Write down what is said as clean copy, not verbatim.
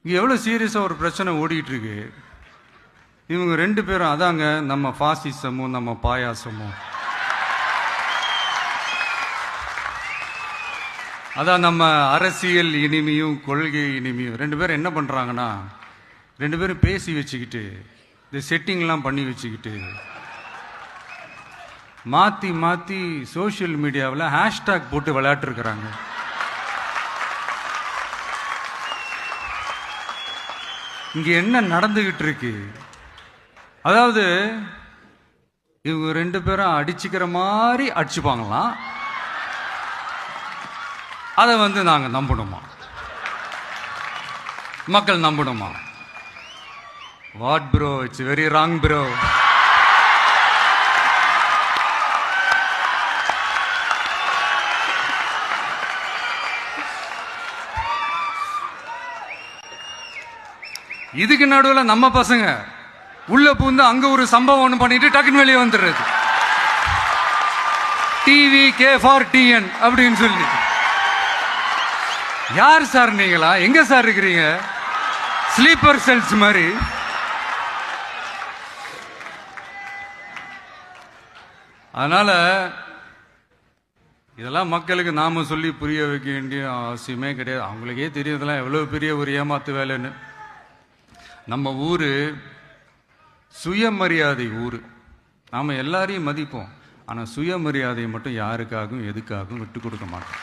இங்கே எவ்வளோ சீரியஸாக ஒரு பிரச்சனை ஓடிட்டு இருக்கு. இவங்க ரெண்டு பேரும் அதாங்க நம்ம பாசிசமும் நம்ம பாயாசமும், அதான் நம்ம அரசியல் இனிமையும் கொள்கை இனிமையும். ரெண்டு பேரும் என்ன பண்ணுறாங்கன்னா, ரெண்டு பேரும் பேசி வச்சுக்கிட்டு இந்த செட்டிங்லாம் பண்ணி வச்சுக்கிட்டு மாற்றி மாற்றி சோஷியல் மீடியாவில் ஹேஷ்டாக் போட்டு விளையாட்டுருக்குறாங்க. இங்கே என்ன நடந்துகிட்டு இருக்கு? அதாவது இவங்க ரெண்டு பேரும் அடிச்சுக்கிற மாதிரி அடிச்சுப்பாங்களாம். அதை நாங்கள் நம்பணுமா? மக்கள் நம்பணுமா? What bro, it's very wrong bro. இதுக்கு நடுவில் நம்ம பசங்க உள்ள பூந்து அங்க ஒரு சம்பவம் ஒன்று பண்ணிட்டு டக்குன்னு வெளியே வந்துடுறது. டிவி கே ஃபார் டிஎன் அப்படின்னு சொல்லி. யார் சார் நீங்களா? எங்க சார் இருக்கிறீங்க? ஸ்லீப்பர் செல்ஸ் மாதிரி. அதனால இதெல்லாம் மக்களுக்கு நாம சொல்லி புரிய வைக்க வேண்டிய அவசியமே கிடையாது. அவங்களுக்கே தெரியறதெல்லாம் எவ்வளவு பெரிய ஒரு ஏமாத்து வேலைன்னு. நம்ம ஊரு சுயமரியாதை ஊர். நாம் எல்லாரையும் மதிப்போம், ஆனால் சுயமரியாதையை மட்டும் யாருக்காகவும் எதுக்காகவும் விட்டு கொடுக்க மாட்டோம்.